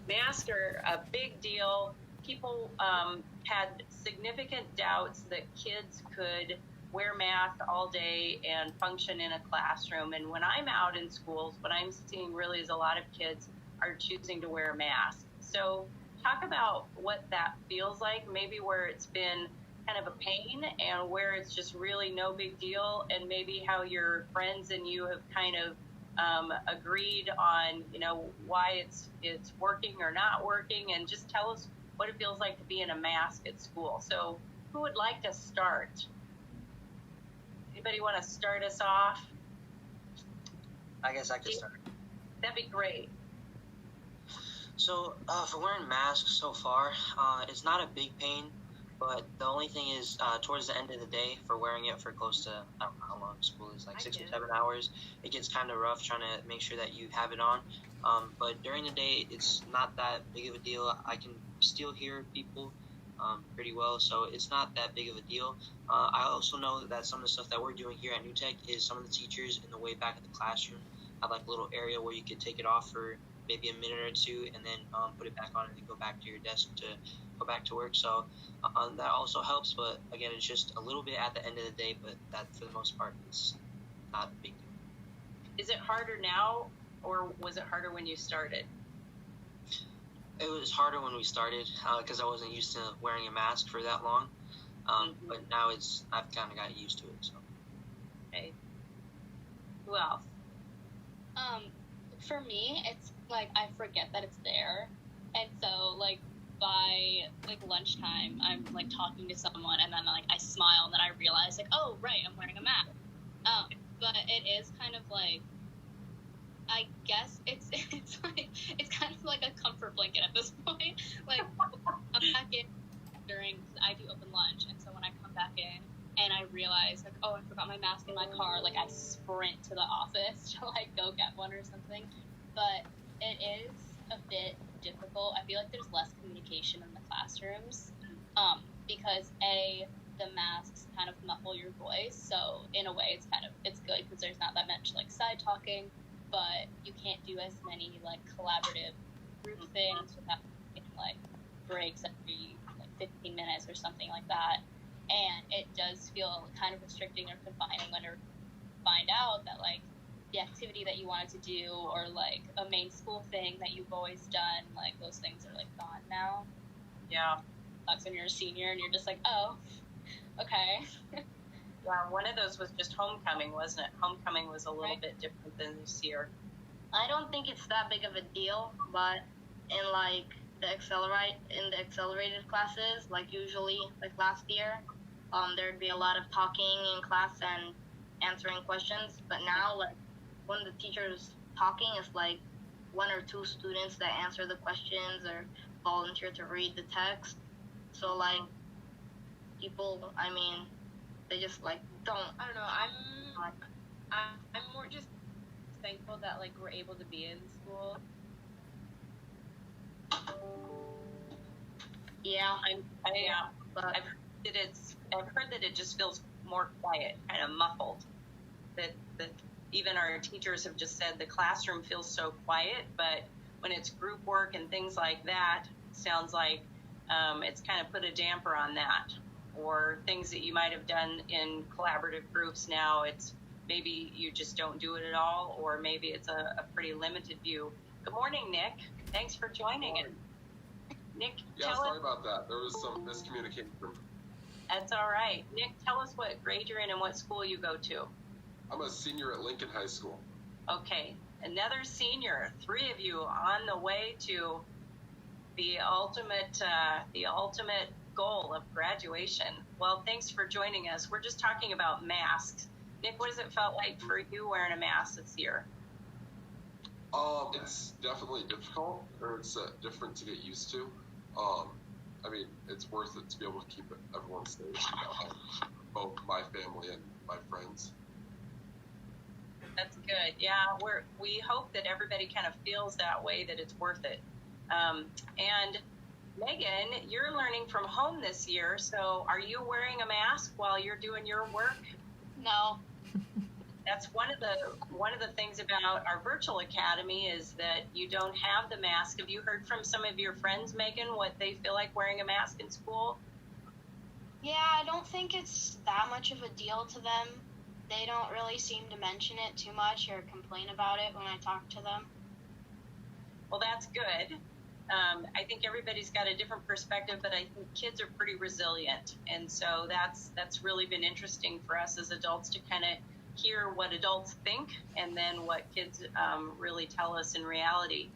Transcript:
masks are a big deal. People had significant doubts that kids could wear masks all day and function in a classroom. And when I'm out in schools, what I'm seeing really is a lot of kids are choosing to wear a mask. So talk about what that feels like, maybe where it's been kind of a pain and where it's just really no big deal, and maybe how your friends and you have kind of agreed on, why it's working or not working, and just tell us what it feels like to be in a mask at school. So who would like to start? Anybody want to start us off? I guess I could start. That'd be great. So for wearing masks so far, it's not a big pain, but the only thing is towards the end of the day for wearing it for close to, I don't know how long school is, like 6 or 7 hours, it gets kind of rough trying to make sure that you have it on. But during the day, it's not that big of a deal. I can still hear people pretty well, so it's not that big of a deal. I also know that some of the stuff that we're doing here at New Tech is some of the teachers in the way back of the classroom have like a little area where you could take it off for maybe a minute or two and then put it back on and then go back to your desk to go back to work. So that also helps, but again, it's just a little bit at the end of the day, but that for the most part is not a big deal. Is it harder now, or was it harder when you started? It was harder when we started because I wasn't used to wearing a mask for that long. But now I've kind of got used to it. So. Okay. Who else? For me, it's like I forget that it's there, and so like by like lunchtime, I'm like talking to someone, and then like I smile, and then I realize like, oh right, I'm wearing a mask. But it is kind of like, I guess it's like it's kind of like a comfort blanket at this point. Like I'm back in I do open lunch, and so when I come back in and I realize like, oh, I forgot my mask in my car, like I sprint to the office to like go get one or something. But it is a bit difficult. I feel like there's less communication in the classrooms because the masks kind of muffle your voice. So in a way, it's good because there's not that much like side talking, but you can't do as many like collaborative group things without taking like breaks every like 15 minutes or something like that. And it does feel kind of restricting or confining when you find out that like the activity that you wanted to do or like a main school thing that you've always done, like those things are like gone now. Yeah. Sucks when you're a senior and you're just like, oh, okay. Yeah, one of those was just homecoming, wasn't it? Homecoming was a little bit different than this year. I don't think it's that big of a deal, but in like the accelerated classes, like usually like last year, there'd be a lot of talking in class and answering questions, but now like when the teacher's talking, it's like one or two students that answer the questions or volunteer to read the text. So like people, I mean, they just like don't. I don't know. I'm more just thankful that like we're able to be in school. Yeah, I've heard that it just feels more quiet, kind of muffled. That even our teachers have just said the classroom feels so quiet, but when it's group work and things like that, it sounds like it's kind of put a damper on that. Or things that you might have done in collaborative groups now, it's maybe you just don't do it at all, or maybe it's a pretty limited view. Good morning, Nick. Thanks for joining us. Nick, yeah, sorry about that. There was some miscommunication. That's all right. Nick, tell us what grade you're in and what school you go to. I'm a senior at Lincoln High School. Okay, another senior. 3 of you on the way to the ultimate goal of graduation. Well, thanks for joining us. We're just talking about masks. Nick, what has it felt like for you wearing a mask this year? It's definitely difficult, or it's different to get used to. I mean, it's worth it to be able to keep everyone safe, both my family and my friends. That's good. Yeah, we hope that everybody kind of feels that way, that it's worth it. And Megan, you're learning from home this year, so are you wearing a mask while you're doing your work? No. that's one of the things about our virtual academy is that you don't have the mask. Have you heard from some of your friends, Megan, what they feel like wearing a mask in school? Yeah, I don't think it's that much of a deal to them. They don't really seem to mention it too much or complain about it when I talk to them. Well, that's good. I think everybody's got a different perspective, but I think kids are pretty resilient. And so that's really been interesting for us as adults to kind of hear what adults think and then what kids really tell us in reality.